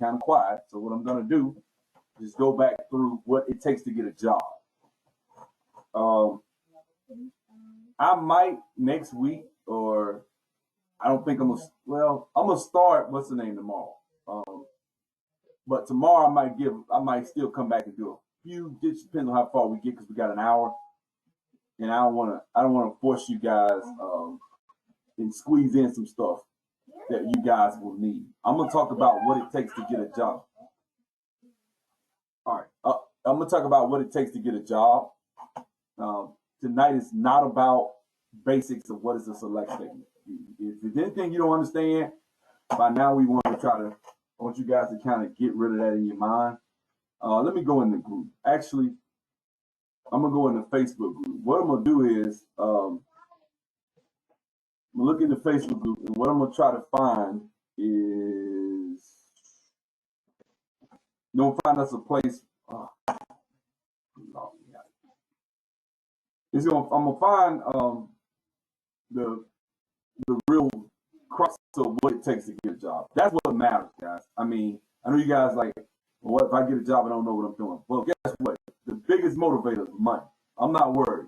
kind of quiet. So what I'm gonna do is go back through what it takes to get a job. Um, I might next week, or I don't think I'm gonna. Well, I'm gonna start. What's the name tomorrow? But tomorrow I might still come back and do a few. Just depends on how far we get because we got an hour, and I don't wanna force you guys and squeeze in some stuff that you guys will need. I'm gonna talk about what it takes to get a job. All right, I'm gonna talk about what it takes to get a job. Tonight is not about basics of what is a select statement. If there's anything you don't understand, by now I want you guys to kind of get rid of that in your mind. Let me go in the group. Actually, I'm gonna go in the Facebook group. What I'm gonna do is I'm gonna look in the Facebook group, and what I'm gonna try to find is find us a place. I'm gonna find the real crux of what it takes to get a job. That's what matters, guys. I mean, I know you guys like, well, what if I get a job and I don't know what I'm doing? Well, guess what? The biggest motivator is money. I'm not worried.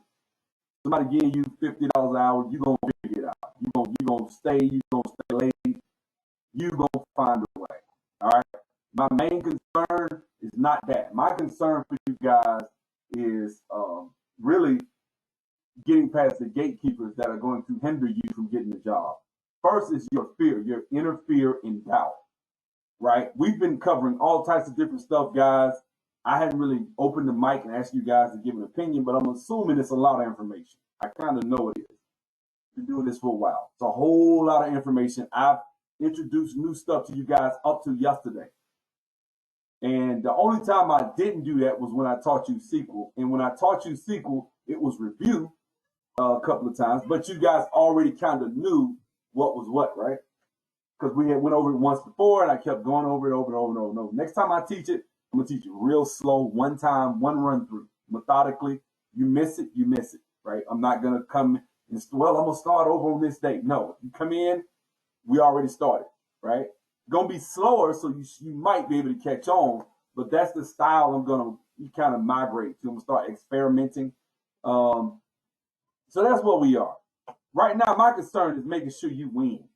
Somebody giving you $50 an hour, you gonna figure it out. You gonna stay late. You gonna find a way. All right. My main concern is not that. My concern for you guys is really getting past the gatekeepers that are going to hinder you from getting a job. First is your fear, your inner fear and doubt, right? We've been covering all types of different stuff, guys. I hadn't really opened the mic and asked you guys to give an opinion, but I'm assuming it's a lot of information. I kind of know it is. Been doing this for a while. It's a whole lot of information. I've introduced new stuff to you guys up to yesterday. And the only time I didn't do that was when I taught you SQL. And when I taught you SQL, it was review a couple of times, but you guys already kind of knew what was what, right? Because we had went over it once before, and I kept going over it over and over and over and over. Next time I teach it, I'm gonna teach it real slow, one time, one run through, methodically. You miss it, right? I'm not gonna come and I'm gonna start over on this date. No, if you come in, we already started, right? Gonna be slower, so you might be able to catch on, but that's the style I'm gonna kind of migrate to. I'm gonna start experimenting. So that's what we are. Right now, my concern is making sure you win.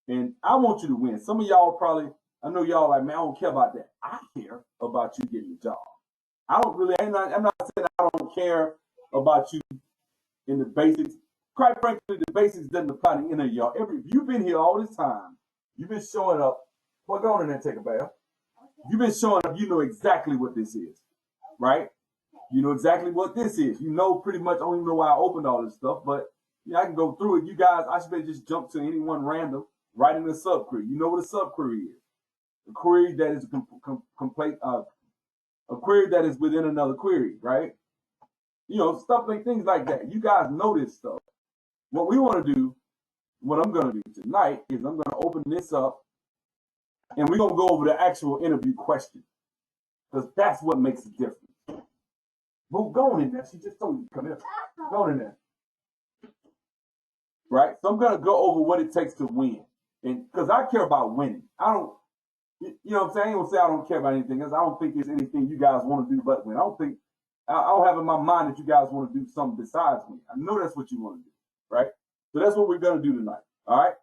And I want you to win. Some of y'all I know y'all like, man, I don't care about that. I care about you getting a job. I'm not saying I don't care about you in the basics. Quite frankly, the basics doesn't apply to any of y'all. You've been here all this time. You've been showing up. Well, go on in there and take a bath. You've been showing up. You know exactly what this is, right? You know exactly what this is. You know pretty much. I don't even know why I opened all this stuff, but I can go through it. You guys, I should just jump to any one random, right in the subquery. You know what a subquery is? A query that is a query that is within another query, right? Stuff like things like that. You guys know this stuff. What we want to do, what I'm going to do tonight is I'm going to open this up, and we're going to go over the actual interview question, because that's what makes a difference. Well, go on in there. She just told you to come here. Go on in there. Right? So I'm going to go over what it takes to win. And because I care about winning. I don't, you know what I'm saying? I ain't going to say I don't care about anything else. I don't think there's anything you guys want to do but win. I don't have in my mind that you guys want to do something besides win. I know that's what you want to do. Right? So that's what we're going to do tonight. All right?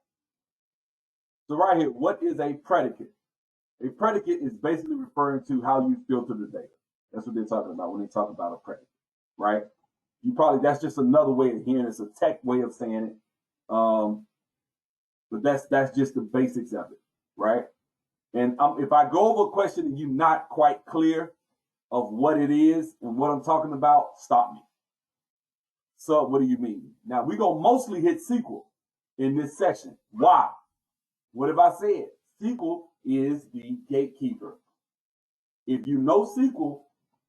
So right here, what is a predicate? A predicate is basically referring to how you filter the data. That's what they're talking about when they talk about a predicate, right? That's just another way of hearing it. It's a tech way of saying it. But that's just the basics of it, right? And if I go over a question and you're not quite clear of what it is and what I'm talking about, stop me. So what do you mean? Now, we're going to mostly hit SQL in this section. Why? What have I said? SQL is the gatekeeper. If you know SQL,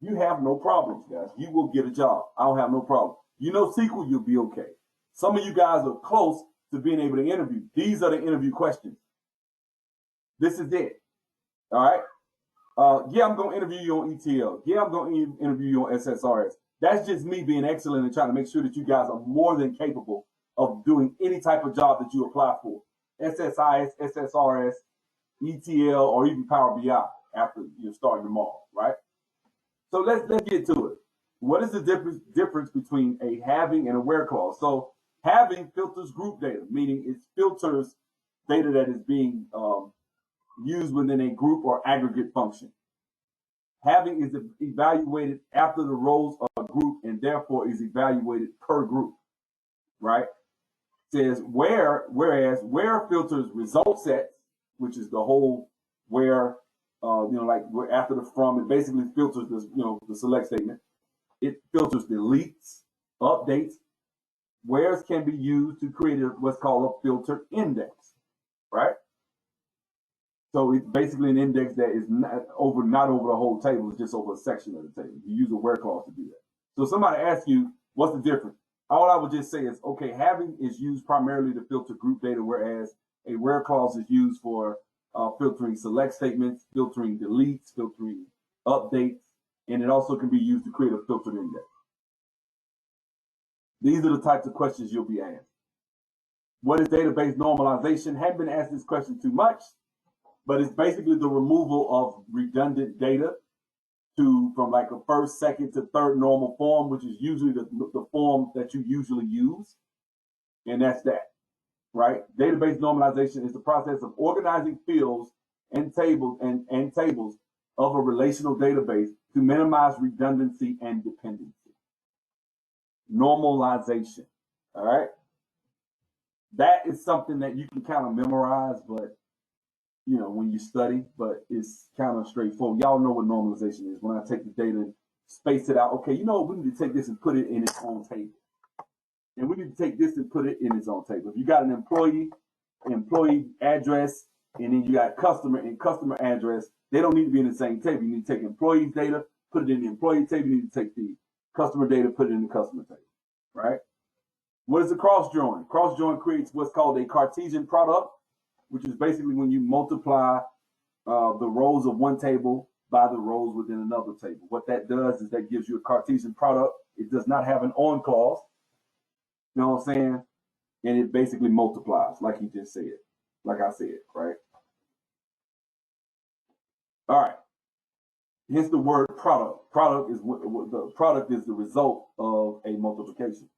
you have no problems, guys. You will get a job. I don't have no problem. You know SQL, you'll be okay. Some of you guys are close to being able to interview. These are the interview questions. This is it. All right? Yeah, I'm going to interview you on ETL. Yeah, I'm going to interview you on SSRS. That's just me being excellent and trying to make sure that you guys are more than capable of doing any type of job that you apply for. SSIS, SSRS, ETL, or even Power BI after you're starting tomorrow, right? So let's get to it. What is the difference between a having and a where clause? So having filters group data, meaning it filters data that is being used within a group or aggregate function. Having is evaluated after the rows of a group and therefore is evaluated per group, right? Says whereas where filters result sets, which is the whole where, like after the from, it basically filters this, the select statement. It filters deletes, updates. Wheres can be used to create what's called a filtered index, right? So it's basically an index that is not over the whole table, it's just over a section of the table. You use a where clause to do that. So somebody asks you, what's the difference? All I would just say is, okay, having is used primarily to filter group data, whereas a where clause is used for filtering select statements, filtering deletes, filtering updates, and it also can be used to create a filtered index. These are the types of questions you'll be asked. What is database normalization? Haven't been asked this question too much, but it's basically the removal of redundant data from like a first, second to third normal form, which is usually the form that you usually use. And that's that, right? Database normalization is the process of organizing fields and tables and tables of a relational database to minimize redundancy and dependency. Normalization, all right? That is something that you can kind of memorize, but when you study, but it's kind of straightforward. Y'all know what normalization is. When I take the data and space it out, okay, we need to take this and put it in its own table. And we need to take this and put it in its own table. If you got an employee address, and then you got customer and customer address, they don't need to be in the same table. You need to take employees data, put it in the employee table. You need to take the customer data, put it in the customer table, right? What is a cross join? Cross join creates what's called a Cartesian product, which is basically when you multiply the rows of one table by the rows within another table. What that does is that gives you a Cartesian product. It does not have an on clause. You know what I'm saying? And it basically multiplies, like he just said, like I said, right? All right. Hence the word product. Product is the result of a multiplication,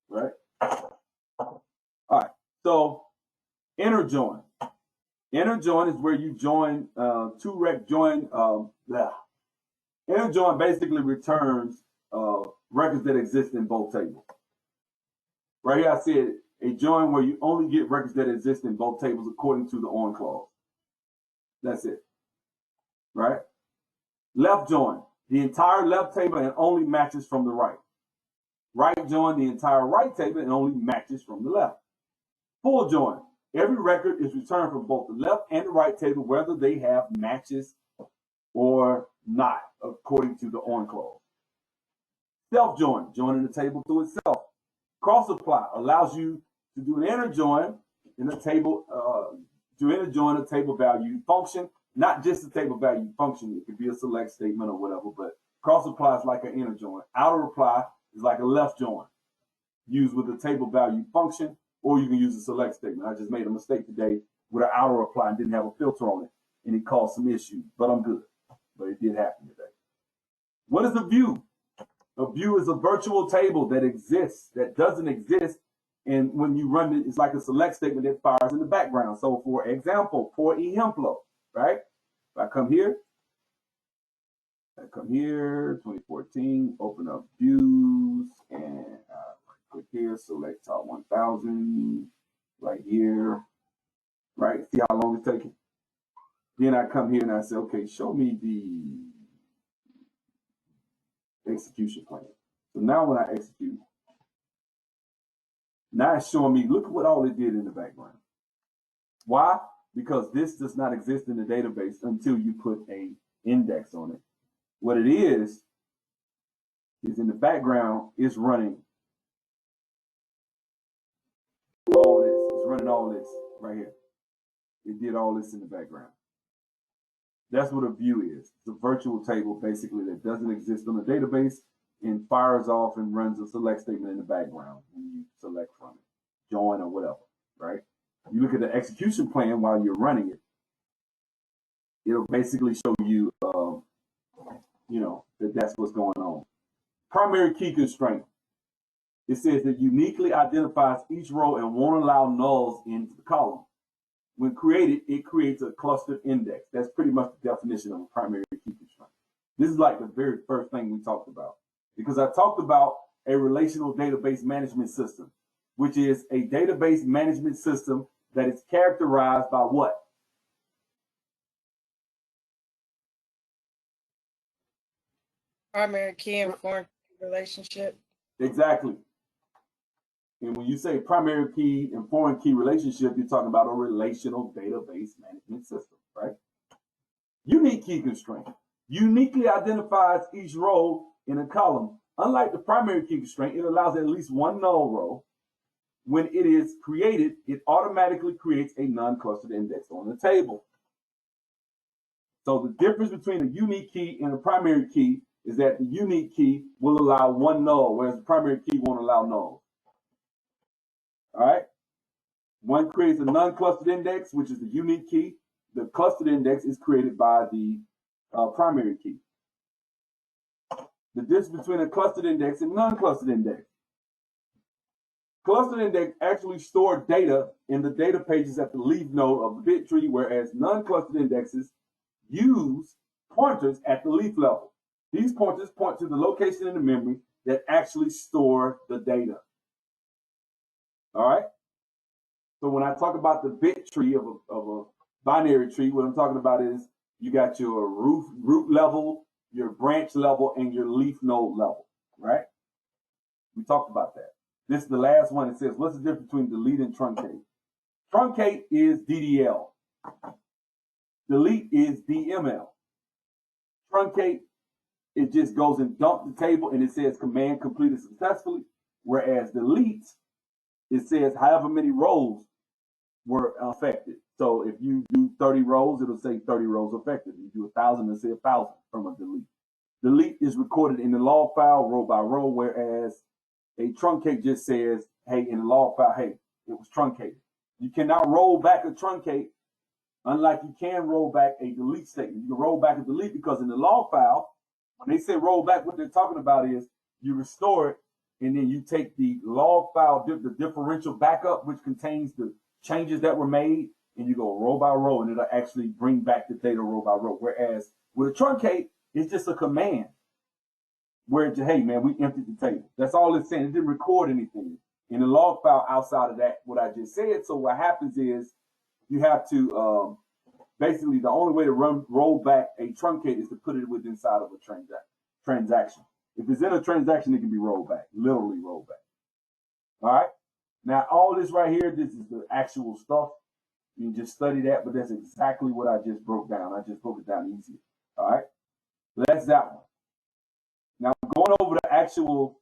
right? All right. So inner join. Inner join is where you join Inner join basically returns records that exist in both tables. Right here I said a join where you only get records that exist in both tables according to the on clause. That's it. Right? Left join, the entire left table and only matches from the right. Right join, the entire right table and only matches from the left. Full join, every record is returned from both the left and the right table, whether they have matches or not, according to the on clause. Self join, joining the table to itself. Cross apply allows you to do an inner join in a table, a table value function, not just a table value function. It could be a select statement or whatever, but cross apply is like an inner join. Outer apply is like a left join, used with a table value function, or you can use a select statement. I just made a mistake today with an outer apply and didn't have a filter on it, and it caused some issues, but I'm good. But it did happen today. What is a view? A view is a virtual table that exists, that doesn't exist, and when you run it, it's like a select statement that fires in the background. So for example, for eHemplo, right? If I come here, 2014, open up views, and click here, select top 1000, right here, right? See how long it's taking? Then I come here and I say, okay, show me the execution plan. So now when I execute, now it's showing me, look at what all it did in the background. Why? Because this does not exist in the database until you put an index on it. What it is in the background, it's running all this. It's running all this right here. It did all this in the background. That's what a view is. It's a virtual table, basically, that doesn't exist on the database and fires off and runs a select statement in the background when you select from it, join or whatever, right? You look at the execution plan while you're running it. it'll basically show you, that's what's going on. Primary key constraint. It says that uniquely identifies each row and won't allow nulls into the column. When created, it creates a clustered index. That's pretty much the definition of a primary key constraint. This is like the very first thing we talked about, because I talked about a relational database management system, which is a database management system that is characterized by what? Primary key and foreign key relationship. Exactly. And when you say primary key and foreign key relationship, you're talking about a relational database management system, right? Unique key constraint. Uniquely identifies each row in a column. Unlike the primary key constraint, it allows at least one null row. When it is created, it automatically creates a non-clustered index on the table. So the difference between a unique key and a primary key is that the unique key will allow one null, whereas the primary key won't allow nulls. All right. One creates a non-clustered index, which is the unique key. The clustered index is created by the primary key. The difference between a clustered index and non-clustered index. Clustered index actually store data in the data pages at the leaf node of the bit tree, whereas non-clustered indexes use pointers at the leaf level. These pointers point to the location in the memory that actually store the data. All right. So when I talk about the bit tree of a binary tree, what I'm talking about is you got your root level, your branch level, and your leaf node level, right? We talked about that. This is the last one. It says, what's the difference between delete and truncate? Truncate is DDL. Delete is DML. Truncate, it just goes and dumps the table and it says command completed successfully. Whereas delete, it says however many rows were affected. So if you do 30 rows, it'll say 30 rows affected. If you do 1,000, it'll say 1,000 from a delete. Delete is recorded in the log file row by row, whereas a truncate just says, hey, in the log file, hey, it was truncated. You cannot roll back a truncate, unlike you can roll back a delete statement. You can roll back a delete because in the log file, when they say roll back, what they're talking about is you restore it, and then you take the log file, the differential backup, which contains the changes that were made, and you go row by row, and it'll actually bring back the data row by row. Whereas with a truncate, it's just a command where it's, hey, man, we emptied the table. That's all it's saying. It didn't record anything in the log file outside of that, what I just said. So what happens is you have to, basically, the only way to roll back a truncate is to put it within inside of a transaction. If it's in a transaction, it can be rolled back, literally rolled back. All right. Now, all this right here, this is the actual stuff. You can just study that, but that's exactly what I just broke down. I just broke it down easier. All right. So that's that one. Now, I'm going over the actual,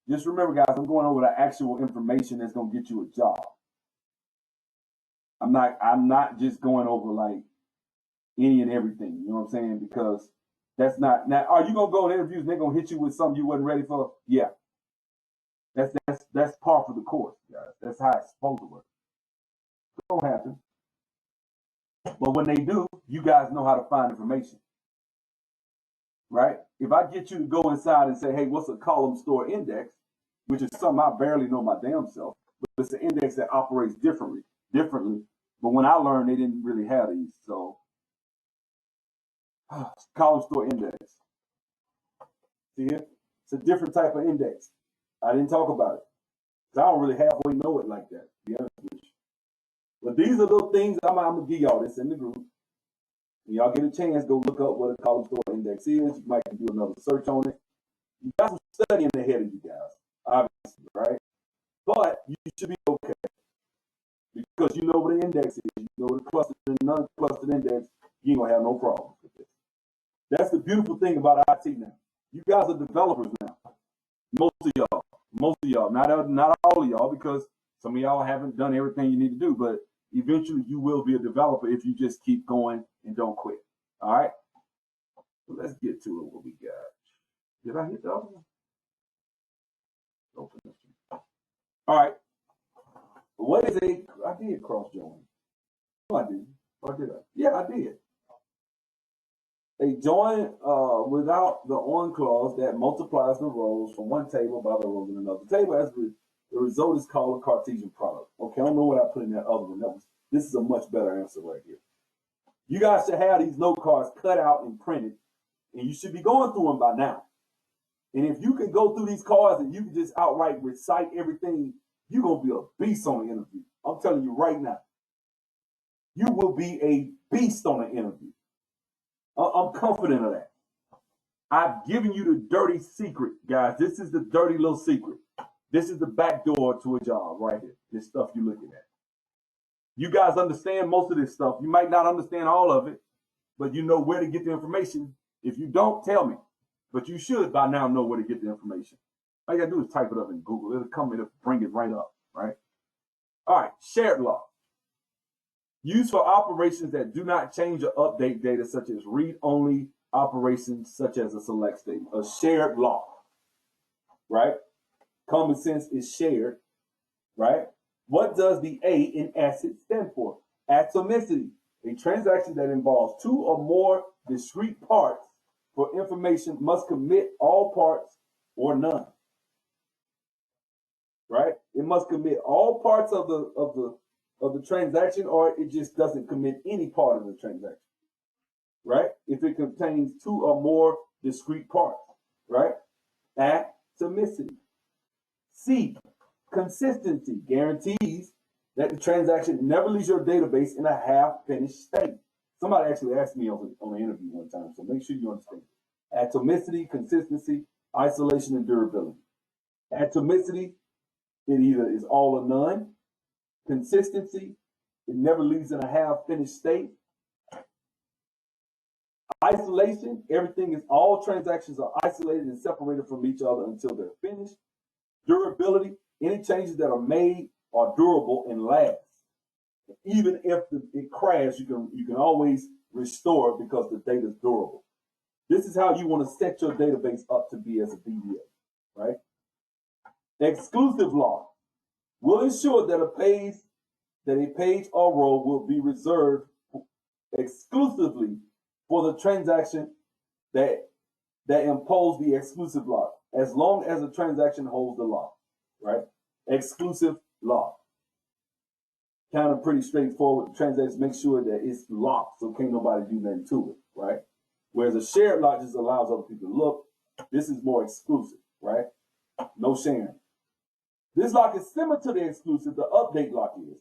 just remember, guys, I'm going over the actual information that's going to get you a job. I'm not just going over like any and everything. You know what I'm saying? Because that's not, now, are you going to go in interviews and they're going to hit you with something you wasn't ready for? Yeah. That's part of the course, guys. That's how it's supposed to work. It don't happen. But when they do, you guys know how to find information. Right? If I get you to go inside and say, hey, what's a column store index, which is something I barely know my damn self, but it's an index that operates differently. But when I learned, they didn't really have these. So, column store index. See it? It's a different type of index. I didn't talk about it. I don't really halfway know it like that, to be honest with you. But these are little things I'm going to give y'all this in the group. When y'all get a chance, go look up what a column store index is. You might do another search on it. You got some studying ahead of you guys, obviously, right? But you should be okay. Because you know what the index is. You know what the clustered and non-clustered index, you ain't going to have no problems with this. That's the beautiful thing about IT now. You guys are developers now. Most of y'all, not all of y'all, because some of y'all haven't done everything you need to do, but eventually you will be a developer if you just keep going and don't quit. All right. So let's get to it. What we got? Did I hit the other one? Open this one. All right. What is I did cross join. No, I didn't. Or did I? Yeah, I did. A join without the on clause that multiplies the rows from one table by the rows in another table. The result is called a Cartesian product. Okay, I don't know what I put in that other one. This is a much better answer right here. You guys should have these note cards cut out and printed, and you should be going through them by now. And if you can go through these cards and you can just outright recite everything, you're going to be a beast on the interview. I'm telling you right now. You will be a beast on the interview. I'm confident of that. I've given you the dirty secret, guys. This is the dirty little secret. This is the back door to a job right here. This stuff you're looking at. You guys understand most of this stuff. You might not understand all of it, but you know where to get the information. If you don't, tell me. But you should by now know where to get the information. All you gotta do is type it up in Google. It'll come and it'll bring it right up, right? All right, shared log. Used for operations that do not change or update data, such as read-only operations, such as a select statement. A shared log, right? Common sense is shared, right? What does the A in ACID stand for? Atomicity, a transaction that involves two or more discrete parts for information must commit all parts or none, right? It must commit all parts of the transaction, or it just doesn't commit any part of the transaction, right? If it contains two or more discrete parts, right? Atomicity. C, consistency guarantees that the transaction never leaves your database in a half-finished state. Somebody actually asked me on the interview one time, so make sure you understand. Atomicity, consistency, isolation, and durability. Atomicity, it either is all or none. Consistency, it never leaves in a half-finished state. Isolation, all transactions are isolated and separated from each other until they're finished. Durability, any changes that are made are durable and last. Even if it crashes, you can always restore it because the data is durable. This is how you want to set your database up to be as a DBA, right? Exclusive log will ensure that a page or row will be reserved exclusively for the transaction that impose the exclusive log, as long as the transaction holds the log, right? Exclusive log. Kind of pretty straightforward. The transaction make sure that it's locked, so can't nobody do nothing to it, right? Whereas a shared lock just allows other people to look. This is more exclusive, right? No sharing. This lock is similar to the exclusive, the update lock is,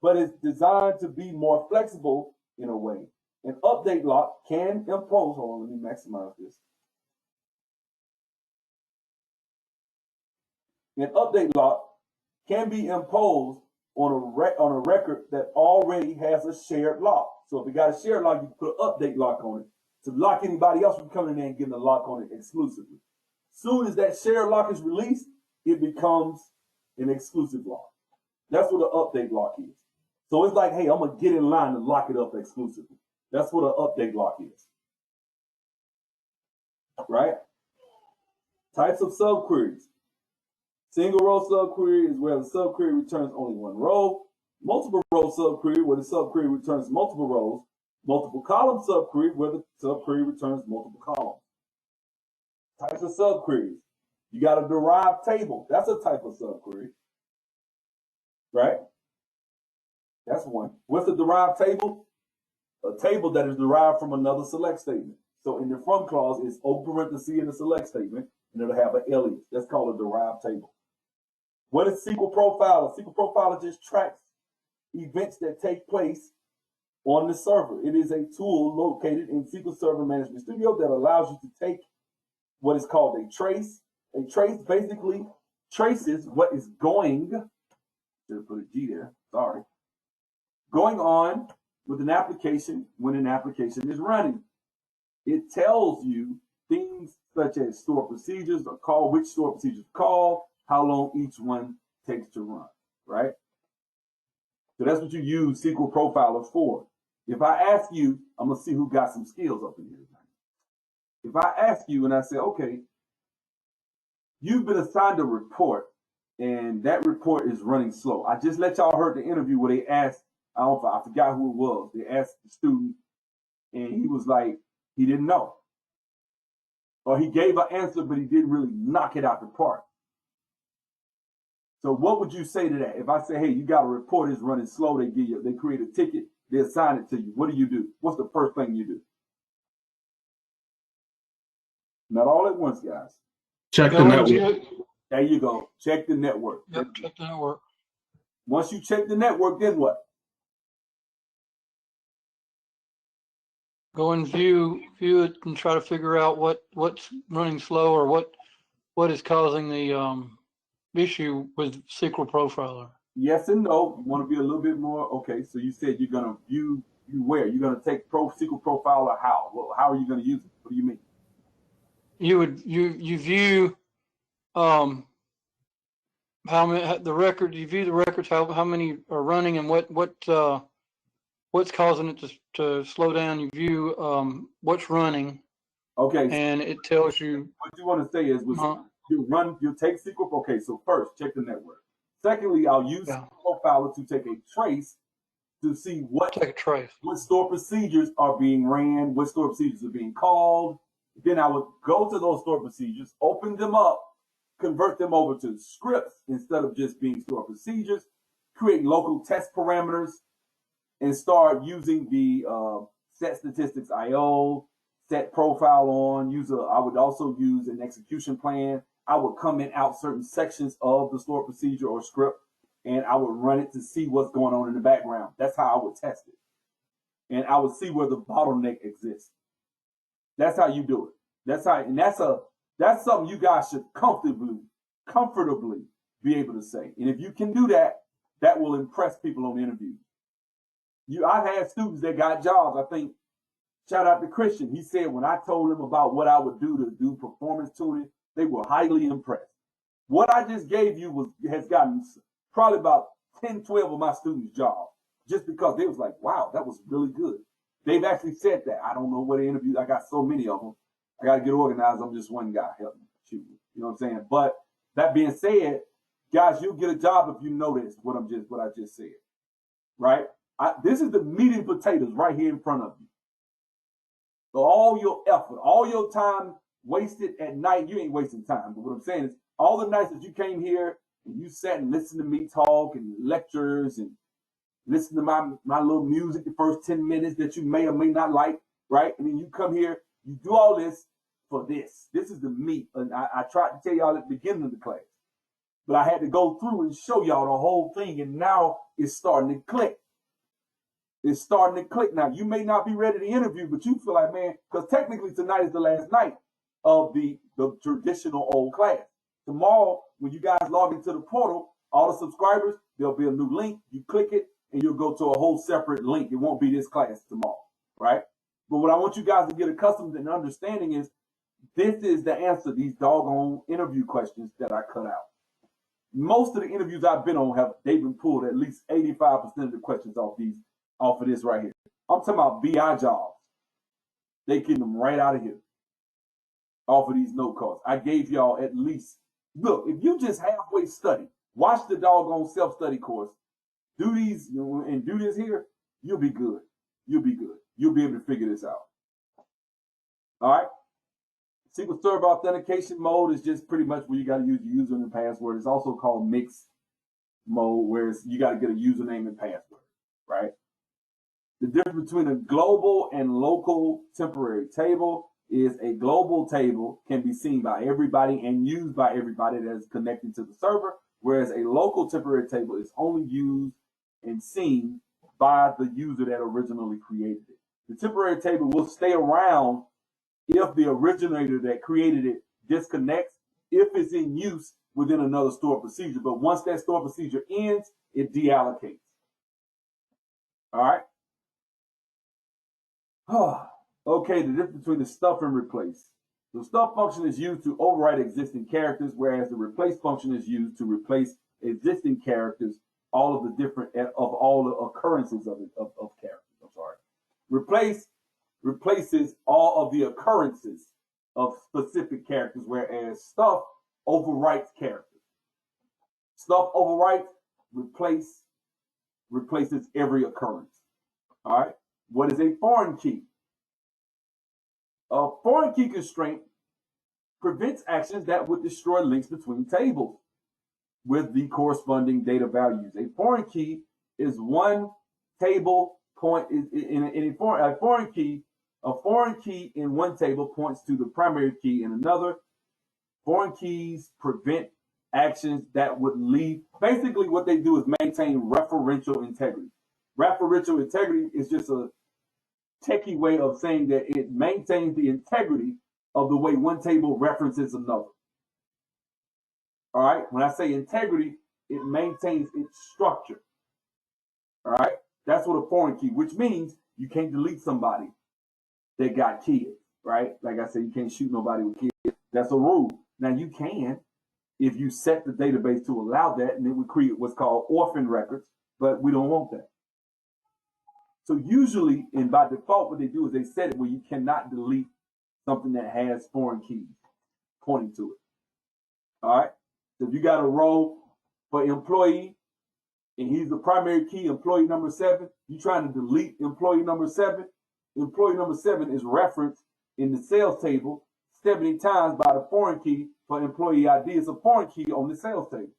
but it's designed to be more flexible in a way. An update lock can impose, hold on, let me maximize this. An update lock can be imposed on a record that already has a shared lock. So if you got a shared lock, you can put an update lock on it to lock anybody else from coming in there and getting a lock on it exclusively. Soon as that shared lock is released, it becomes an exclusive lock. That's what an update lock is. So it's like, hey, I'm gonna get in line to lock it up exclusively. That's what an update lock is, right? Types of subqueries. Single row subquery is where the subquery returns only one row. Multiple row subquery, where the subquery returns multiple rows. Multiple column subquery, where the subquery returns multiple columns. Types of subqueries. You got a derived table. That's a type of subquery, right? That's one. What's a derived table? A table that is derived from another select statement. So in the from clause, it's open parenthesis in the select statement, and it'll have an alias. That's called a derived table. What is SQL Profiler? SQL Profiler just tracks events that take place on the server. It is a tool located in SQL Server Management Studio that allows you to take what is called a trace. A trace basically traces what is going, should have put a G there, sorry, going on with an application when an application is running. It tells you things such as store procedures or call, which store procedures call, how long each one takes to run, right? So that's what you use SQL Profiler for. If I ask you, I'm going to see who got some skills up in here tonight. If I ask you and I say, okay, you've been assigned a report and that report is running slow. I just let y'all heard the interview where they asked, I forgot who it was. They asked the student and he was like, He didn't know. Or he gave an answer, but he didn't really knock it out the park. So what would you say to that? If I say, hey, you got a report is running slow, they create a ticket, they assign it to you. What do? What's the first thing you do? Not all at once, guys. Check the network. There you go. Check the network. Yep, check the network. Once you check the network, then what? Go and view it and try to figure out what's running slow or what is causing the issue with SQL Profiler. Yes and no. You want to be a little bit more. Okay, so you said you're going to view where? You're going to take SQL Profiler how? Well, how are you going to use it? What do you mean? You view how many the record. You view the records. How many are running and what's causing it to slow down. You view what's running. Okay. And it tells you. What you want to say is you take SQL. Okay, so first check the network. Secondly, I'll use Profiler to take a trace to see what stored procedures are being ran, what stored procedures are being called. Then I would go to those stored procedures, open them up, convert them over to scripts instead of just being stored procedures, create local test parameters, and start using the set statistics IO, set profile on. I would also use an execution plan. I would comment out certain sections of the stored procedure or script, and I would run it to see what's going on in the background. That's how I would test it. And I would see where the bottleneck exists. That's how you do it. That's something you guys should comfortably be able to say. And if you can do that, that will impress people on interviews. I've had students that got jobs. I think, shout out to Christian. He said when I told him about what I would do to do performance tuning, they were highly impressed. What I just gave you has gotten probably about 10, 12 of my students jobs just because they was like, wow, that was really good. They've actually said that. I don't know what interviews. I got so many of them. I got to get organized. I'm just one guy. Help me. Shoot. You know what I'm saying? But that being said, guys, you'll get a job if you notice what I just said. Right? This is the meat and potatoes right here in front of you. So all your effort, all your time wasted at night, you ain't wasting time. But what I'm saying is all the nights that you came here and you sat and listened to me talk and lectures and listen to my little music the first 10 minutes that you may or may not like, right? And then you come here, you do all this for this. This is the meat. And I tried to tell y'all at the beginning of the class, but I had to go through and show y'all the whole thing, and now it's starting to click. It's starting to click now. You may not be ready to interview, but you feel like, man, because technically tonight is the last night of the traditional old class. Tomorrow, when you guys log into the portal, all the subscribers, there'll be a new link. You click it, and you'll go to a whole separate link. It won't be this class tomorrow, right? But what I want you guys to get accustomed and understanding is this is the answer, these doggone interview questions that I cut out. Most of the interviews I've been on they've been pulled at least 85% of the questions off of this right here. I'm talking about BI jobs. They getting them right out of here. Off of these note cards. I gave y'all at least, look, if you just halfway study, watch the doggone self-study course, do these and do this here, you'll be good. You'll be good. You'll be able to figure this out. All right? SQL Server authentication mode is just pretty much where you got to use your username and password. It's also called mixed mode, where you got to get a username and password, right? The difference between a global and local temporary table is a global table can be seen by everybody and used by everybody that is connected to the server, whereas a local temporary table is only used and seen by the user that originally created it. The temporary table will stay around if the originator that created it disconnects, if it's in use within another stored procedure. But once that stored procedure ends, it deallocates. All right? Okay, the difference between the stuff and replace. The stuff function is used to overwrite existing characters, whereas the replace function is used to replace existing characters, all of the occurrences of characters. I'm sorry. Replace replaces all of the occurrences of specific characters, whereas stuff overwrites characters. Stuff overwrites, replaces every occurrence. All right. What is a foreign key? A foreign key constraint prevents actions that would destroy links between tables with the corresponding data values. A foreign key is one table point in a foreign key. A foreign key in one table points to the primary key in another. Foreign keys prevent actions that would lead. Basically, what they do is maintain referential integrity. Referential integrity is just a techie way of saying that it maintains the integrity of the way one table references another. All right. When I say integrity, it maintains its structure. All right. That's what a foreign key, which means you can't delete somebody that got kids, right? Like I said, you can't shoot nobody with kids. That's a rule. Now you can, if you set the database to allow that, and it would create what's called orphan records, but we don't want that. So usually, and by default, what they do is they set it where you cannot delete something that has foreign keys pointing to it. All right. So if you got a row for employee, and he's the primary key, employee number 7, you're trying to delete employee number 7. Employee number 7 is referenced in the sales table 70 times by the foreign key for employee ID. It's a foreign key on the sales table.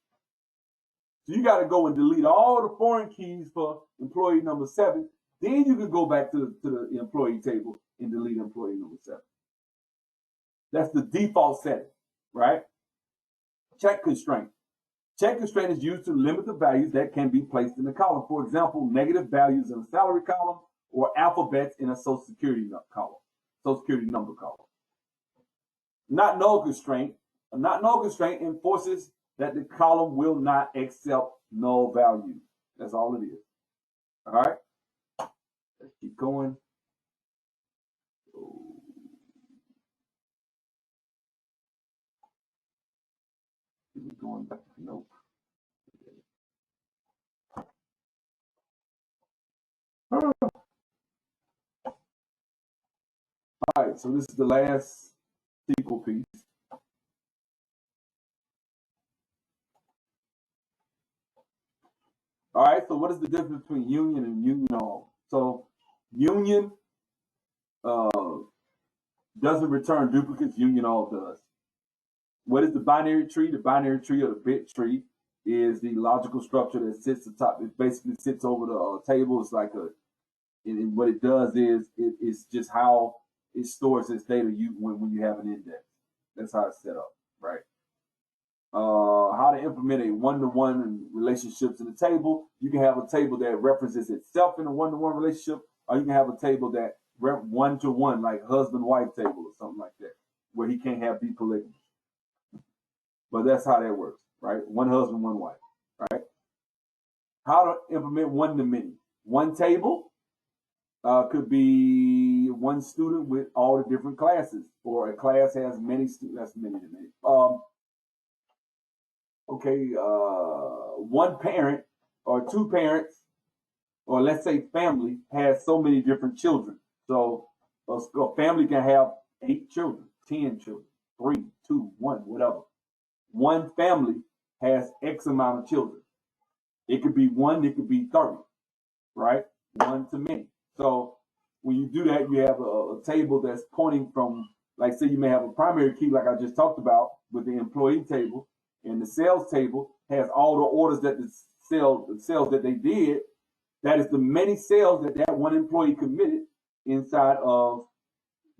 So you got to go and delete all the foreign keys for employee number 7. Then you can go back to the employee table and delete employee number 7. That's the default setting, right? Check constraint. Check constraint is used to limit the values that can be placed in the column. For example, negative values in a salary column or alphabets in a social security column, social security number column. Not null constraint. A not null constraint enforces that the column will not accept null values. That's all it is. All right. Let's keep going. Keep going back. Nope. All right, so this is the last SQL piece. All right, so what is the difference between union and union all? So union doesn't return duplicates, union all does. What is the binary tree? The binary tree or the bit tree is the logical structure that sits atop. It basically sits over the table. It's like and what it does is it's just how it stores its data when you have an index. That's how it's set up, right? How to implement a one-to-one relationships in a table. You can have a table that references itself in a one-to-one relationship, or you can have a table that one-to-one, like husband-wife table or something like that, where he can't be polygamy. But that's how that works, right? One husband, one wife, right? How to implement one-to-many. One table could be one student with all the different classes, or a class has many students. That's many to many. One parent or two parents, or let's say family, has so many different children. So a family can have 8 children, 10 children, 3, 2, 1, whatever. One family has X amount of children. It could be 1, it could be 30, right? One to many. So when you do that, you have a table that's pointing from, like, say you may have a primary key, like I just talked about with the employee table, and the sales table has all the orders that the sales that they did. That is the many sales that one employee committed inside of,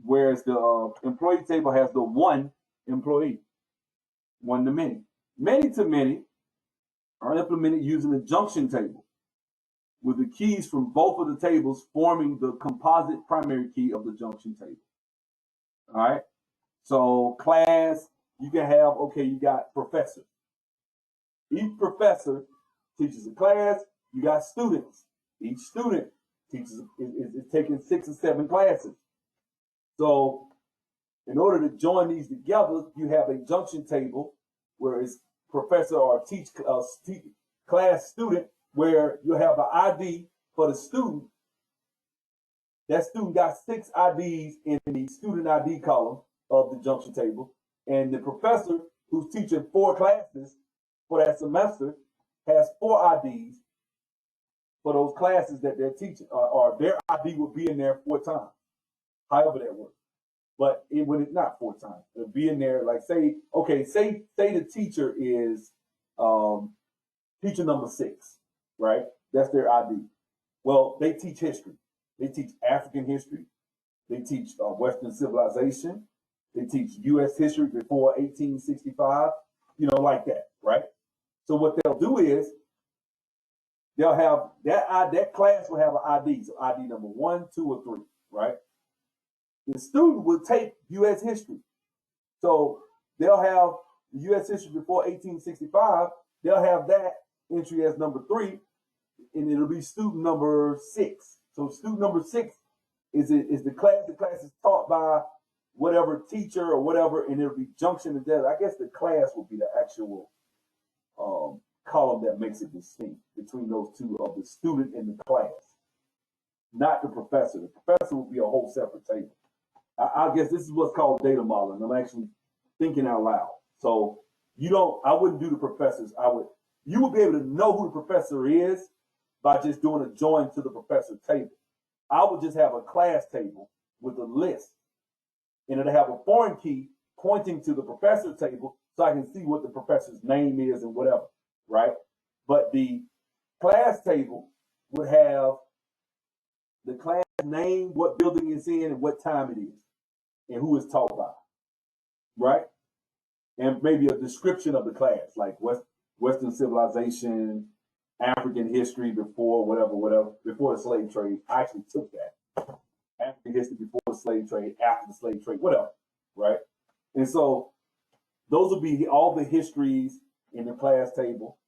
whereas the employee table has the one employee, one to many. Many to many are implemented using a junction table, with the keys from both of the tables forming the composite primary key of the junction table. All right. So class, you can have, you got professor. Each professor teaches a class. You got students. Each student teaches is taking 6 or 7 classes. So in order to join these together, you have a junction table where it's professor or teach class student, where you have an ID for the student. That student got 6 IDs in the student ID column of the junction table. And the professor, who's teaching 4 classes for that semester, has 4 IDs for those classes that they're teaching, or their ID will be in there 4 times, however that works. but when it's not 4 times, it'll be in there. Like say the teacher is teacher number 6, right? That's their ID. Well, they teach history. They teach African history. They teach Western civilization. They teach U.S. history before 1865. Like that, right? So what they'll do is they'll have that class will have an ID. So ID number 1, 2, or 3, right? The student will take U.S. history. So they'll have the U.S. history before 1865. They'll have that entry as number 3, and it'll be student number 6. So student number 6 is the class. The class is taught by whatever teacher or whatever, and it'll be junction and data. I guess the class will be the actual column that makes it distinct between those two of the student and the class, not the professor. The professor will be a whole separate table. I guess this is what's called data modeling. I'm actually thinking out loud. So I wouldn't do the professors. You would be able to know who the professor is by just doing a join to the professor table. I would just have a class table with a list, and it'll have a foreign key pointing to the professor table so I can see what the professor's name is and whatever, right? But the class table would have the class name, what building it's in, and what time it is, and who it's taught by, right? And maybe a description of the class, like Western civilization, African history before whatever, before the slave trade. I actually took that. African history before the slave trade, after the slave trade, whatever, right? And so those would be all the histories in the class table,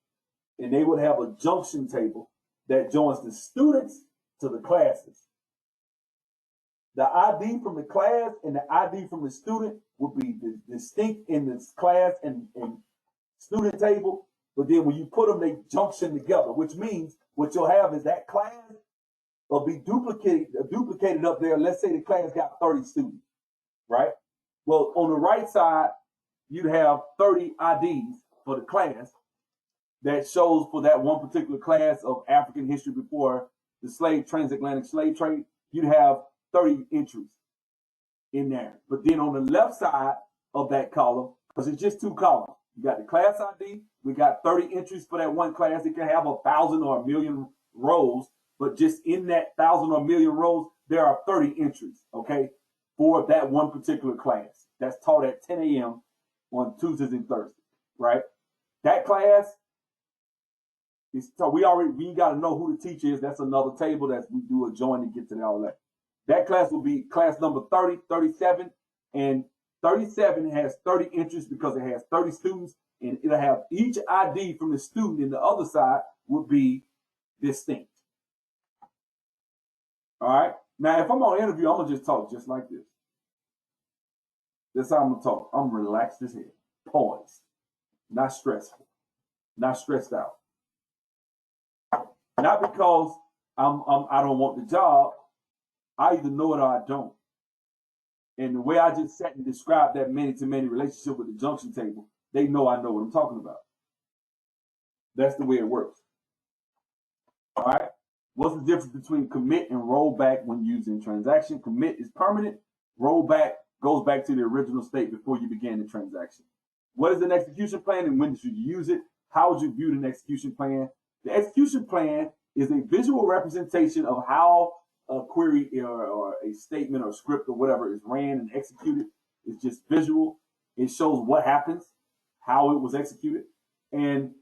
and they would have a junction table that joins the students to the classes. The ID from the class and the ID from the student would be distinct in this class and student table, but then when you put them, they junction together, which means what you'll have is that class will be duplicated up there. Let's say the class got 30 students, right? Well, on the right side, you'd have 30 IDs for the class that shows for that one particular class of African history before the transatlantic slave trade. You'd have 30 entries in there. But then on the left side of that column, because it's just 2 columns, you got the class ID. We got 30 entries for that one class. It can have 1,000 or 1,000,000 rows, but just in that 1,000 or 1,000,000 rows, there are 30 entries, okay, for that one particular class. That's taught at 10 a.m. on Tuesdays and Thursdays, right? That class is so we got to know who the teacher is. That's another table that we do a join to get to all that. That class will be class number 30, 37, and 37 has 30 entries because it has 30 students, and it'll have each ID from the student, and the other side would be distinct. All right. Now, if I'm on interview, I'm gonna just talk just like this. That's how I'm gonna talk. I'm relaxed as hell, poised, not stressful, not stressed out. Not because I don't want the job. I either know it or I don't. And the way I just sat and described that many-to-many relationship with the junction table, they know I know what I'm talking about. That's the way it works. All right. What's the difference between commit and rollback when using transaction? Commit is permanent. Rollback goes back to the original state before you began the transaction. What is an execution plan and when should you use it? How would you view an execution plan? The execution plan is a visual representation of how a query or a statement or script or whatever is ran and executed. It's just visual. It shows what happens, how it was executed, and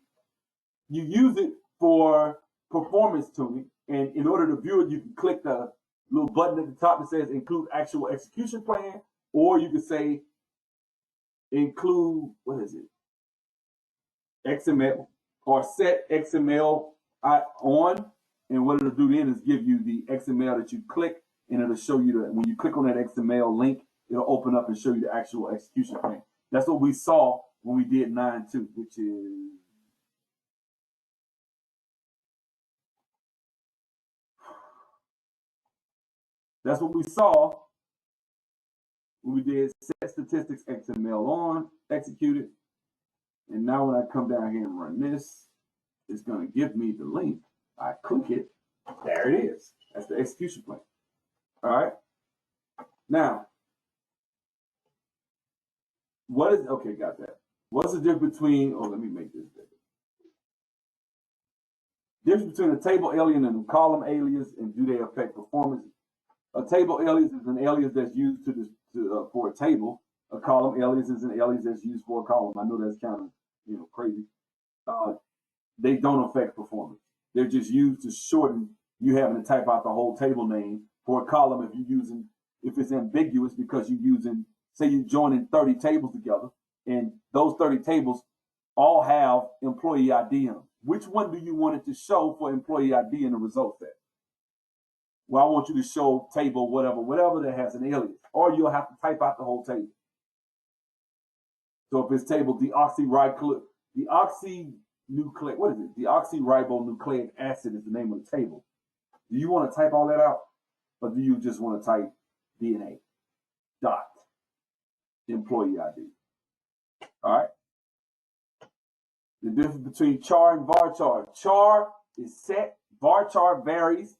you use it for performance tuning. And in order to view it, you can click the little button at the top that says include actual execution plan, or you can say include, what is it? XML, or set XML on. And what it'll do then is give you the XML that you click, and it'll show you that when you click on that XML link, it'll open up and show you the actual execution plan. That's what we saw when we did 9.2, which is that's what we saw when we did set statistics XML on, executed. And now when I come down here and run this, it's going to give me the link. I click it. There it is. That's the execution plan. All right. Now, okay, got that. What's the difference between, let me make this bigger. Difference between a table alias and a column alias, and do they affect performance? A table alias is an alias that's used for a table. A column alias is an alias that's used for a column. I know that's kind of crazy. They don't affect performance. They're just used to shorten you having to type out the whole table name. For a column, if it's ambiguous because say you're joining 30 tables together, and those 30 tables all have employee ID in them. Which one do you want it to show for employee ID in the result set? Well, I want you to show table whatever that has an alias, or you'll have to type out the whole table. So if it's table deoxyribonucleic acid is the name of the table. Do you want to type all that out, or do you just want to type DNA dot employee ID? All right. The difference between char and varchar. Char is set, varchar varies,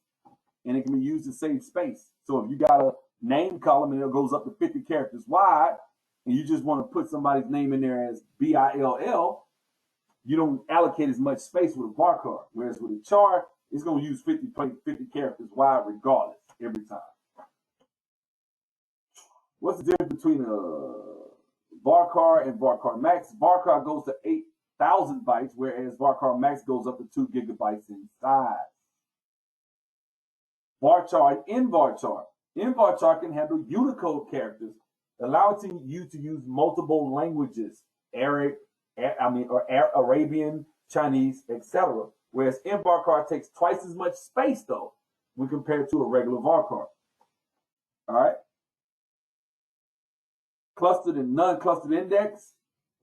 and it can be used to save space. So if you got a name column and it goes up to 50 characters wide, and you just want to put somebody's name in there as BILL, you don't allocate as much space with a varchar. Whereas with a char, it's going to use 50 characters wide regardless, every time. What's the difference between a varchar and varchar max? Varchar goes to 8,000 bytes, whereas varchar max goes up to 2 gigabytes in size. Varchar and invarchar. Invarchar can handle Unicode characters, allowing you to use multiple languages, Arabian, Chinese, etc. Whereas invarchar takes twice as much space, though, when compared to a regular varchar. All right. Clustered and non-clustered index.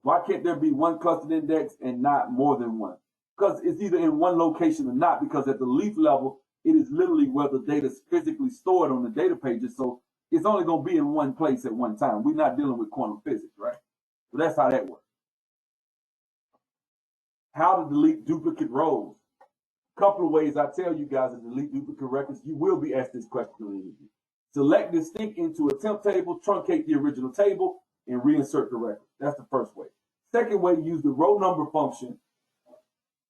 Why can't there be one clustered index and not more than one? Because it's either in one location or not, because at the leaf level, it is literally where the data is physically stored on the data pages. So it's only going to be in one place at one time. We're not dealing with quantum physics, right? So that's how that works. How to delete duplicate rows. Couple of ways I tell you guys to delete duplicate records. You will be asked this question in the interview. Select distinct into a temp table, truncate the original table, and reinsert the record. That's the first way. Second way, use the row number function,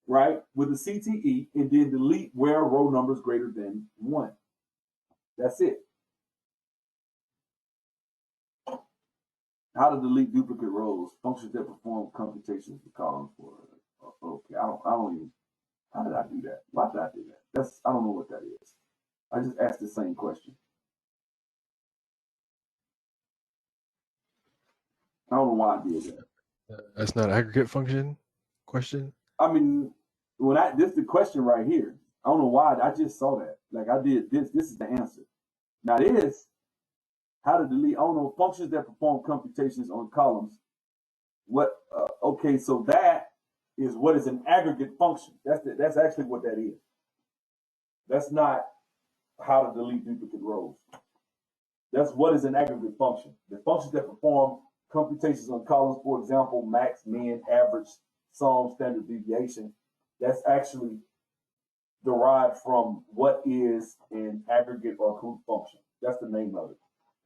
right, with the CTE, and then delete where row number is greater than 1. That's it. How to delete duplicate rows. Functions that perform computations for columns for. Okay, I don't even. How did I do that? Why did I do that? I don't know what that is. I just asked the same question. I don't know why I did that. That's not an aggregate function question? I mean, this is the question right here. I don't know why. I just saw that. Like I did this. This is the answer. Now this, how to delete, I don't know, functions that perform computations on columns. Okay, so that is what is an aggregate function. That's actually what that is. That's not how to delete duplicate rows. That's what is an aggregate function. The functions that perform computations on columns, for example, max, min, average, sum, standard deviation, that's actually derived from what is an aggregate or group function. That's the name of it.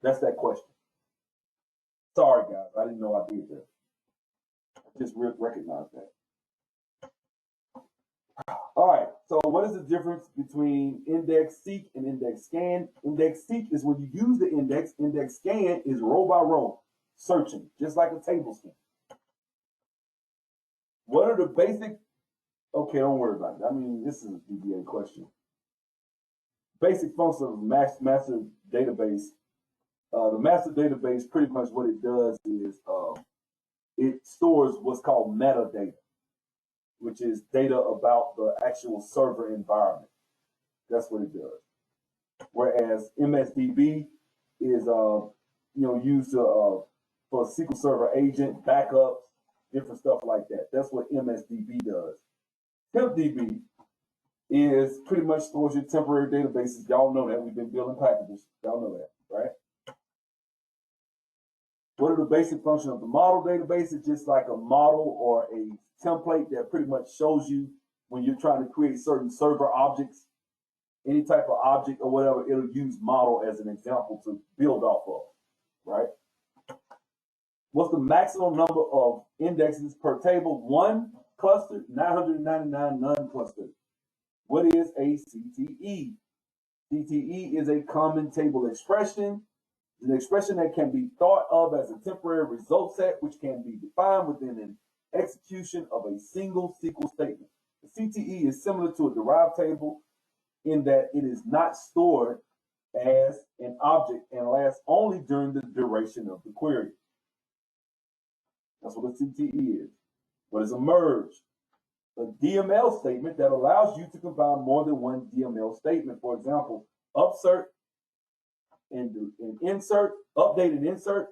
That's that question. Sorry, guys. I didn't know I did that. I just recognized that. All right. So what is the difference between index seek and index scan? Index seek is when you use the index. Index scan is row by row, searching, just like a table scan. What are the basic? Okay, don't worry about it. I mean, this is a DBA question. Basic functions of master database. The master database, pretty much what it does is it stores what's called metadata, which is data about the actual server environment. That's what it does. Whereas MSDB is used for SQL Server agent backups, different stuff like that. That's what MSDB does. TempDB is pretty much stores your temporary databases. Y'all know that. We've been building packages. Y'all know that, right? What are the basic functions of the model database? It's just like a model or a template that pretty much shows you when you're trying to create certain server objects, any type of object or whatever, it'll use model as an example to build off of, right? What's the maximum number of indexes per table? 1 clustered, 999 non-clustered. What is a CTE? CTE is a common table expression. It's an expression that can be thought of as a temporary result set, which can be defined within an execution of a single SQL statement. The CTE is similar to a derived table in that it is not stored as an object and lasts only during the duration of the query. That's what a CTE is. What is a merge? A DML statement that allows you to combine more than one DML statement. For example, upsert and insert, update and insert,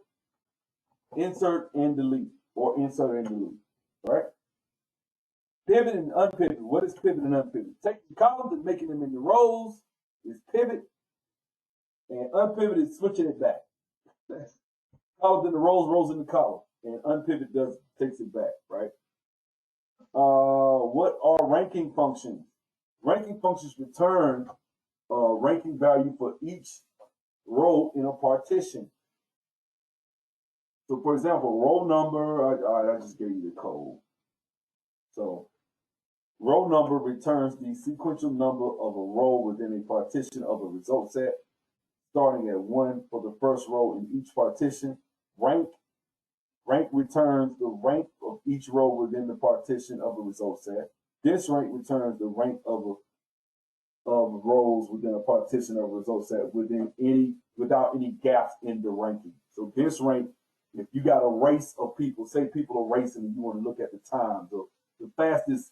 insert and delete, or insert and delete, right? Pivot and unpivot. What is pivot and unpivot? Taking columns and making them into rows is pivot, and unpivot is switching it back. Columns in the rows, rows in the column, and unpivot takes it back, right? What are ranking functions? Ranking functions return ranking value for each row in a partition. So, for example, row number, I just gave you the code. So, row number returns the sequential number of a row within a partition of a result set, starting at 1 for the first row in each partition. Rank returns the rank of each row within the partition of a result set. This rank returns the rank of rows within a partition of a result set without any gaps in the ranking. So this rank, if you got a race of people, say people are racing and you want to look at the time, the fastest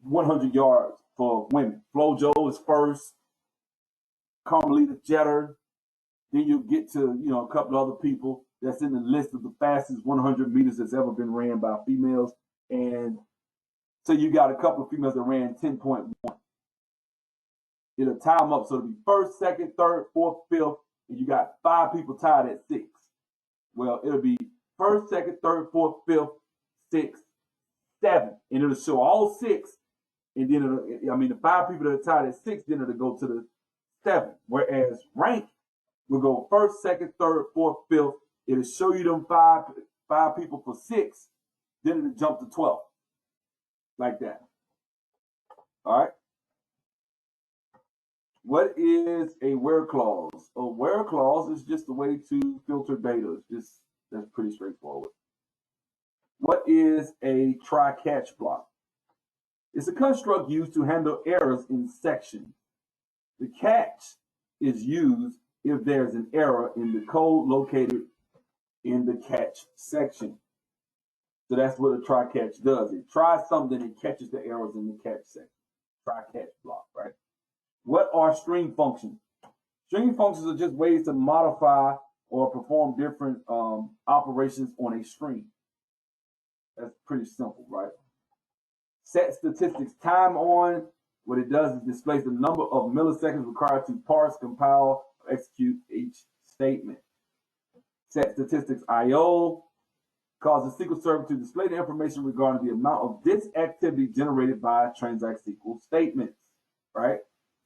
100 yards for women. FloJo is first, Carmelita Jeter. Then you get to, a couple of other people that's in the list of the fastest 100 meters that's ever been ran by females. And so you got a couple of females that ran 10.1. It'll time up. So it'll be first, second, third, fourth, fifth, and you got 5 people tied at 6. Well, it'll be first, second, third, fourth, fifth, 6, 7. And it'll show all 6. And then the 5 people that are tied at 6, then it'll go to the 7. Whereas rank will go first, second, third, fourth, fifth. It'll show you them five people for 6. Then it'll jump to 12. Like that. All right. What is a where clause? A where clause is just a way to filter data. That's pretty straightforward. What is a try-catch block? It's a construct used to handle errors in sections. The catch is used if there's an error in the code located in the catch section. So that's what a try-catch does. It tries something and catches the errors in the catch section. Try-catch block, right? What are string functions? String functions are just ways to modify or perform different operations on a string. That's pretty simple, right? Set statistics time on. What it does is displays the number of milliseconds required to parse, compile, or execute each statement. Set statistics IO causes SQL Server to display the information regarding the amount of this activity generated by transact SQL statements, right?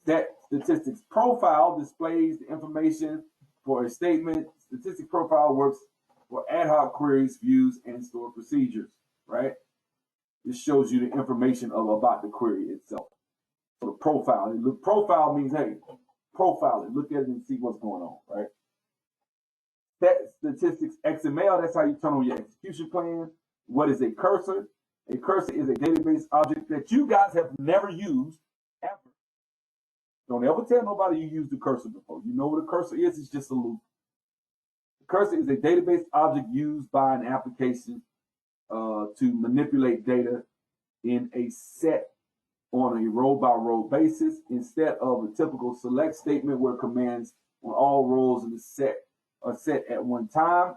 Set statistics profile displays the information for a statement. Statistics profile works for ad hoc queries, views, and stored procedures, right? This shows you the information about the query itself. So the profile. Profile means, hey, profile it. Look at it and see what's going on, right? Set statistics XML, that's how you turn on your execution plan. What is a cursor? A cursor is a database object that you guys have never used ever. Don't ever tell nobody you used the cursor before. You know what a cursor is? It's just a loop. The cursor is a database object used by an application to manipulate data in a set on a row-by-row basis instead of a typical select statement where commands on all rows in the set are set at one time.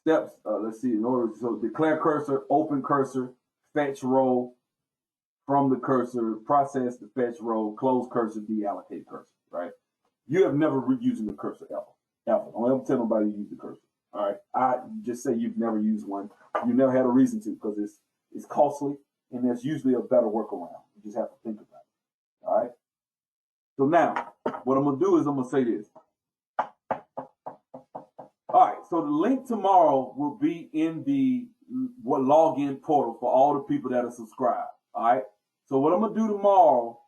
Steps, let's see, in order, so declare cursor, open cursor, fetch row from the cursor, process the fetch row, close cursor, deallocate cursor, right? You have never used the cursor ever. Don't ever tell nobody you use the cursor. All right, I just say you've never used one. You never had a reason to because it's costly and there's usually a better workaround. You just have to think about it. All right. So now, what I'm gonna do is I'm gonna say this. All right. So the link tomorrow will be in the login portal for all the people that are subscribed. All right. So what I'm gonna do tomorrow,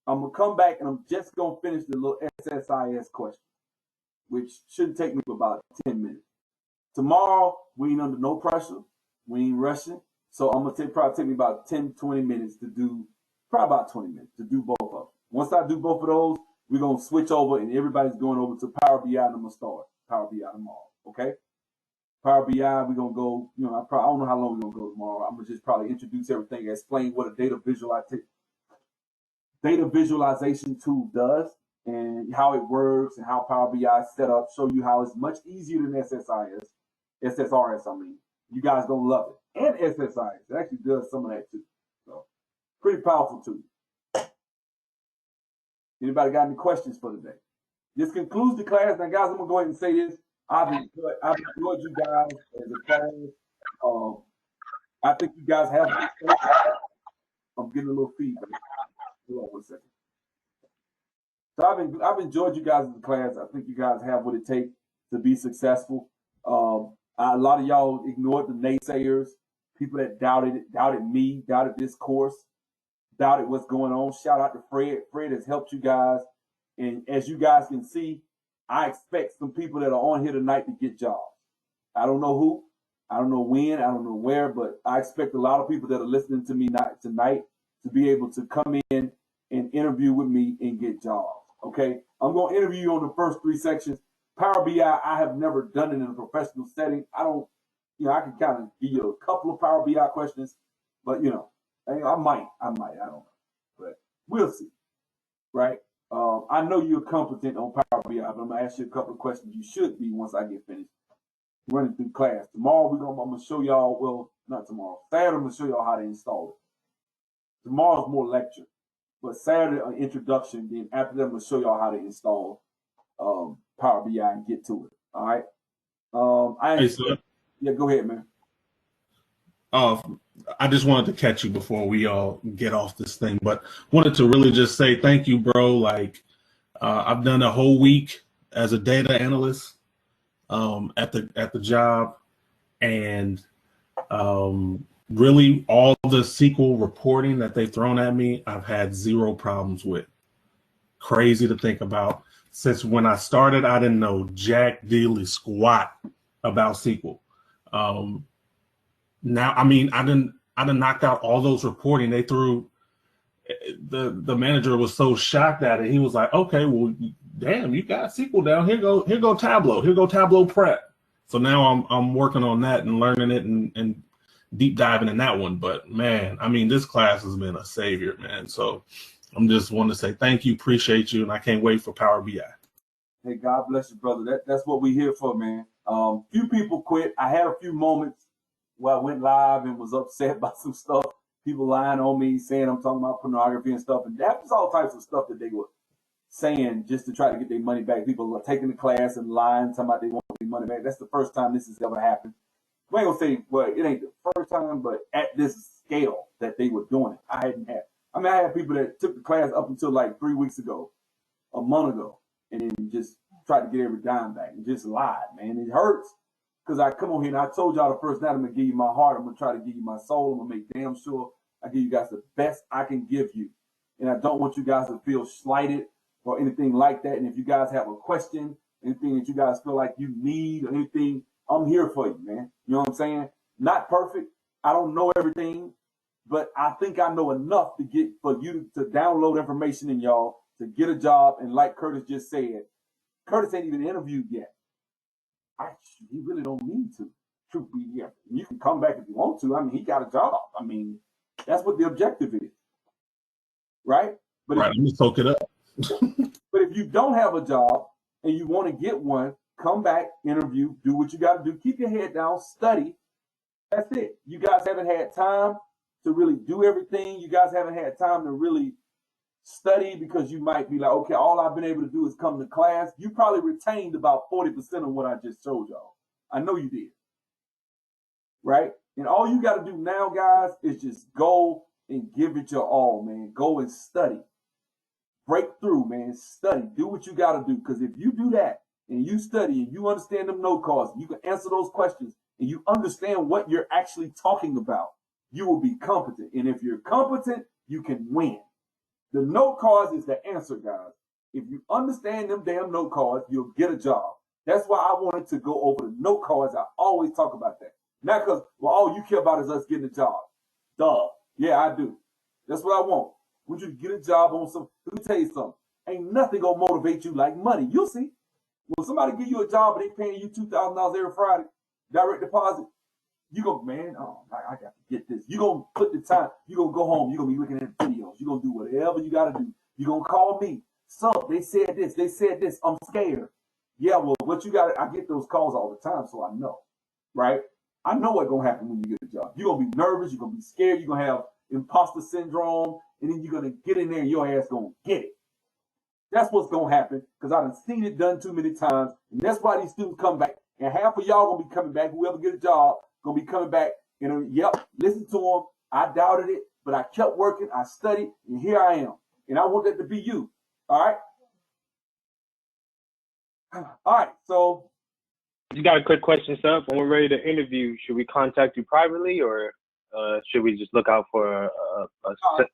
I'm gonna come back and I'm just gonna finish the little SSIS question, which shouldn't take me about 10 minutes. Tomorrow we ain't under no pressure, we ain't rushing. So I'm gonna probably take me about 10, 20 minutes to do, probably about 20 minutes to do both of them. Once I do both of those, we're gonna switch over and everybody's going over to Power BI and I'm gonna start Power BI tomorrow. Okay? Power BI, we're gonna go, I don't know how long we're gonna go tomorrow. I'm gonna just probably introduce everything, explain what a data visualization tool does and how it works and how Power BI is set up, show you how it's much easier than SSRS, I mean. You guys gonna love it. And SSIS, it actually does some of that too. So, pretty powerful too. Anybody got any questions for today? This concludes the class. Now, guys, I'm gonna go ahead and say this. I've enjoyed you guys as a class. I think you guys have. I'm getting a little feedback. Hold on 1 second. So I've enjoyed you guys as a class. I think you guys have what it takes to be successful. A lot of y'all ignored the naysayers, people that doubted me, doubted this course, doubted what's going on. Shout out to Fred. Fred has helped you guys. And as you guys can see, I expect some people that are on here tonight to get jobs. I don't know who, I don't know when, I don't know where, but I expect a lot of people that are listening to me tonight to be able to come in and interview with me and get jobs. Okay, I'm going to interview you on the first 3 sections. Power BI, I have never done it in a professional setting. I don't, I can kind of give you a couple of Power BI questions, but I might, I don't know, but we'll see, right? I know you're competent on Power BI, but I'm gonna ask you a couple of questions. You should be once I get finished running through class. Tomorrow I'm gonna show y'all. Well, not tomorrow. Saturday I'm gonna show y'all how to install it. Tomorrow's more lecture, but Saturday an introduction. Then after that I'm gonna show y'all how to install Power BI and get to it. All right. Yeah, go ahead, man. I just wanted to catch you before we all get off this thing, but wanted to really just say thank you, bro. Like, I've done a whole week as a data analyst at the job, and really all the SQL reporting that they've thrown at me, I've had 0 problems with. Crazy to think about. Since when I started, I didn't know jack diddly squat about SQL. Now, I mean, I done knocked out all those reporting. They threw, the manager was so shocked at it. He was like, okay, well, damn, you got SQL down. Here go Tableau. Here go Tableau Prep. So now I'm working on that and learning it and deep diving in that one. But man, I mean, this class has been a savior, man. So I'm just wanting to say thank you, appreciate you, and I can't wait for Power BI. Hey, God bless you, brother. That's what we're here for, man. Few people quit. I had a few moments where I went live and was upset by some stuff. People lying on me, saying I'm talking about pornography and stuff. And that was all types of stuff that they were saying just to try to get their money back. People were taking the class and lying, talking about they want their money back. That's the first time this has ever happened. We ain't gonna say, well, it ain't the first time, but at this scale that they were doing it, I had people that took the class up until like 3 weeks ago, a month ago, and then just tried to get every dime back and just lied, man. It hurts. Because I come on here and I told y'all the first night I'm going to give you my heart. I'm going to try to give you my soul. I'm going to make damn sure I give you guys the best I can give you. And I don't want you guys to feel slighted or anything like that. And if you guys have a question, anything that you guys feel like you need or anything, I'm here for you, man. You know what I'm saying? Not perfect. I don't know everything, but I think I know enough for you to download information in y'all to get a job. And like Curtis just said, Curtis ain't even interviewed yet. He really don't need to. Truth be, yeah, you can come back if you want to. I mean, he got a job. I mean, that's what the objective is, right? But right, let me soak it up. But if you don't have a job and you want to get one, come back, interview, do what you got to do. Keep your head down, study. That's it. You guys haven't had time to really do everything. You guys haven't had time to really study because you might be like, okay, all I've been able to do is come to class. You probably retained about 40% of what I just showed y'all. I know you did. Right? And all you got to do now, guys, is just go and give it your all, man. Go and study. Break through, man. Study. Do what you got to do. Because if you do that and you study and you understand them note cards, you can answer those questions and you understand what you're actually talking about, you will be competent. And if you're competent, you can win. The note cards is the answer, guys. If you understand them damn note cards, you'll get a job. That's why I wanted to go over the note cards. I always talk about that. Not because, well, all you care about is us getting a job. Duh. Yeah, I do. That's what I want. Want you to get a job on some. Let me tell you something. Ain't nothing gonna motivate you like money. You'll see. When somebody give you a job and they paying you $2,000 every Friday, direct deposit, you go, man, oh, I got to get this. You gonna put the time. You gonna go home. You gonna be looking at videos. You gonna do whatever you gotta do. You gonna call me. So they said this. They said this. I'm scared. Yeah, well, what you got? I get those calls all the time, so I know, right? I know what's gonna happen when you get a job. You're gonna be nervous. You're gonna be scared. You're gonna have imposter syndrome, and then you're gonna get in there and your ass gonna get it. That's what's gonna happen because I've seen it done too many times, and that's why these students come back. And half of y'all gonna be coming back. Whoever get a job gonna be coming back. And yep, listen to them. I doubted it, but I kept working. I studied, and here I am. And I want that to be you. All right. All right. So. You got a quick question, Sub. When we're ready to interview, should we contact you privately or should we just look out for a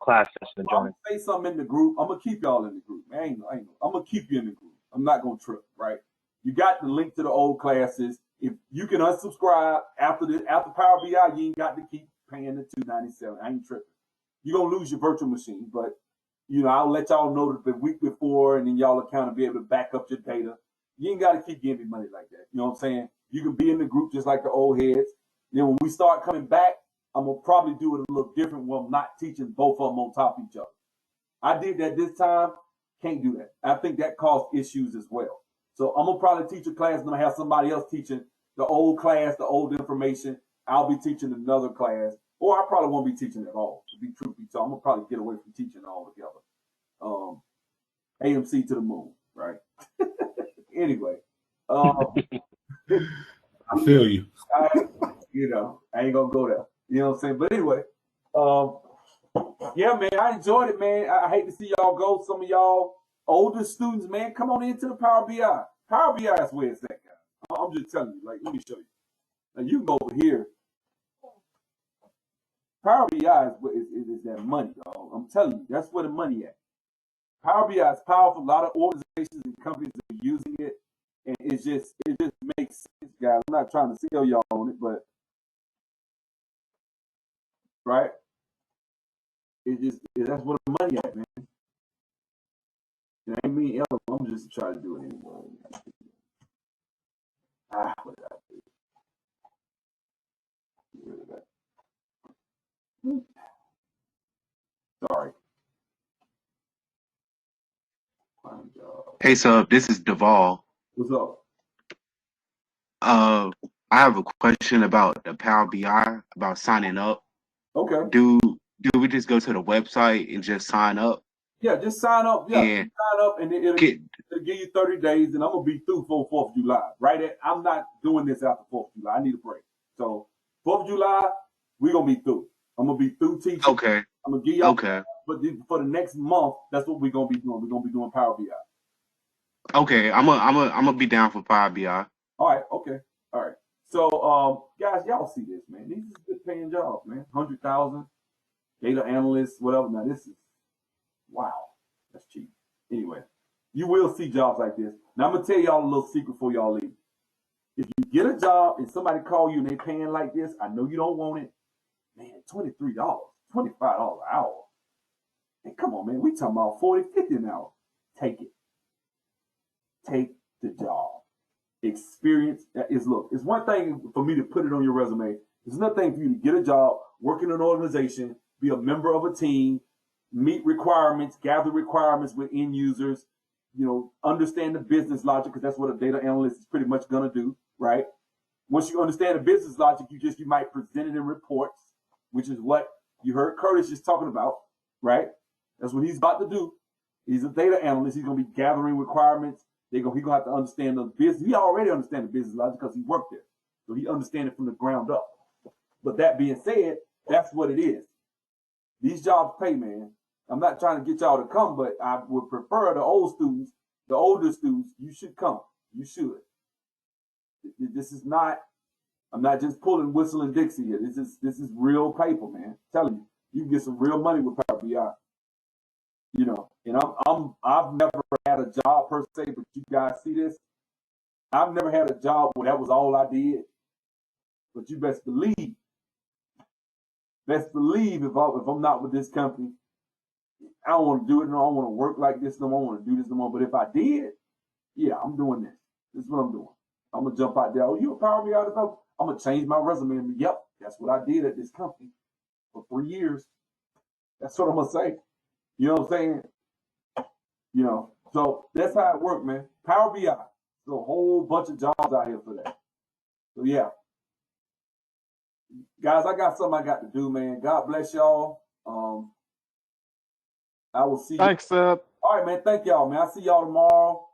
class session to join? I'm gonna say something in the group. I'm gonna keep y'all in the group. I'm gonna keep you in the group. I'm not gonna trip, right? You got the link to the old classes. If you can unsubscribe after Power BI, you ain't got to keep paying the $297. I ain't tripping. You're gonna lose your virtual machine, but I'll let y'all know the week before, and then y'all will kind of be able to back up your data. You ain't got to keep giving me money like that. You know what I'm saying? You can be in the group just like the old heads. Then when we start coming back, I'm going to probably do it a little different where I'm not teaching both of them on top of each other. I did that this time. Can't do that. I think that caused issues as well. So I'm going to probably teach a class and I'm going to have somebody else teaching the old class, the old information. I'll be teaching another class. Or I probably won't be teaching at all, to be truth be told. I'm going to probably get away from teaching altogether. AMC to the moon, right? Anyway, I feel you. I ain't gonna go there. You know what I'm saying? But anyway, yeah, man, I enjoyed it, man. I hate to see y'all go. Some of y'all older students, man, come on into the Power BI. Power BI is where it's at, guys. I'm just telling you. Like, let me show you. Now you can go over here. Power BI is that money, dog. I'm telling you, that's where the money at. Power BI is powerful. A lot of organizations and companies are using it, and it just makes sense, guys. I'm not trying to sell y'all on it, but right, that's where the money at, man. It ain't me, I'm just trying to do it anyway. What did I do? Get rid of that. Sorry. Hey, Sub, this is Duvall. What's up? I have a question about the Power BI, about signing up. Okay. Do we just go to the website and just sign up? Yeah, just sign up. Yeah, And sign up, and it'll give you 30 days, and I'm gonna be through for 4th of July. Right? I'm not doing this after 4th of July. I need a break. So 4th of July, we're gonna be through. I'm gonna be through teaching. Okay. I'm gonna give y'all. Okay. But for the next month, that's what we're gonna be doing. We're gonna be doing Power BI. Okay. I'm gonna be down for Power BI. All right. Okay. All right. So, guys, y'all see this, man? These are good paying jobs, man. 100,000 data analysts, whatever. Now this is wow. That's cheap. Anyway, you will see jobs like this. Now I'm gonna tell y'all a little secret before y'all leave. If you get a job and somebody call you and they paying like this, I know you don't want it. Man, $23, $25 an hour. Hey, come on, man. We talking about 40, 50 an hour. Take it. Take the job. Experience is, look, it's one thing for me to put it on your resume. It's another thing for you to get a job, work in an organization, be a member of a team, meet requirements, gather requirements with end users, understand the business logic, because that's what a data analyst is pretty much going to do, right? Once you understand the business logic, you might present it in reports, which is what you heard Curtis just talking about, right? That's what he's about to do. He's a data analyst. He's going to be gathering requirements. He's going to have to understand the business. He already understands the business logic because he worked there. So he understands it from the ground up. But that being said, that's what it is. These jobs pay, man. I'm not trying to get y'all to come, but I would prefer the older students, you should come. You should. This is not. I'm not just pulling whistling Dixie here. This is real paper, man. I'm telling you, you can get some real money with Power BI. You know, and I've never had a job per se, but you guys see this. I've never had a job where that was all I did. But you best believe if I'm not with this company, I don't want to do it. No, I don't want to work like this no more. I want to do this no more. But if I did, yeah, I'm doing this. This is what I'm doing. I'm gonna jump out there. Oh, you a Power BI developer? I'm gonna change my resume and yep, that's what I did at this company for 3 years. That's what I'm gonna say. You know what I'm saying? You know, so that's how it works, man. Power BI. There's a whole bunch of jobs out here for that. So yeah. Guys, I got something I got to do, man. God bless y'all. I will see you. Thanks, Seth. All right, man. Thank y'all, man. I'll see y'all tomorrow.